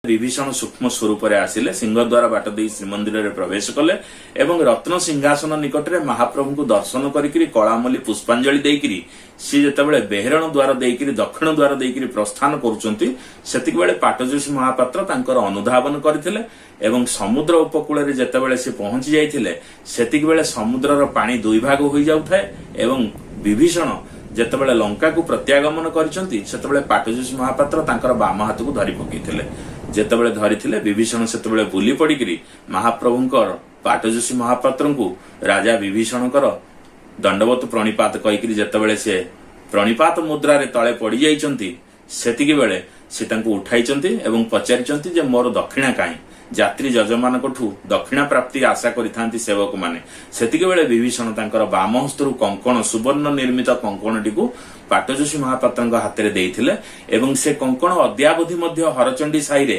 विभीषण सूक्ष्म स्वरूप आसिले सिंहद्वार बाट दे श्रीमंदिर में प्रवेश कले एवं रत्न सिंहासन निकट में महाप्रभु को दर्शन करी कलामली पुष्पांजलि देकरी सी जिते बेहरण द्वार देकरी दक्षिण द्वार देकरी प्रस्थान करुचंती सेतिक बेले पाटजोशी महापात्र तांकर अनुधावन करथिले एवं समुद्र उपकूल रे जेतेबेले से पहुंची जाइथिले सेतिक बेले समुद्रर पानी दुई भाग होई जाउथाय एवं विभीषण जेतेबेले लंका को प्रत्यागमन करिसंती सेतेबेले पाटजोशी महापात्र तांकर बाम हाथ को धरि पकेइथिले जेतेबेले धरिथिले विभीषण सेतेबेले बुली पडिकरी महाप्रभुंकर पाटजोशी महापात्र को राजा विभीषणकर दंडवत प्रणिपात कहिकरी जेतेबेले से प्रणिपात मुद्रा रे तळे पड़ी जाइचंती सेतिकी बेले से तांको उठाइचंती एवं पचारिचंती जे मोर दक्षिणा काई यात्री जजमान दक्षिणा प्राप्ति आशा करिथांती सेवक माने सेतिके बेले विभीषण तांकर बाम हस्तरु कंकण सुवर्ण निर्मित कंकणटी को पाटजोशी महापात्रଙ୍କ हाथ रे देइथिले एवं से कंकण अद्यावधि मध्य हरचंडी साई रे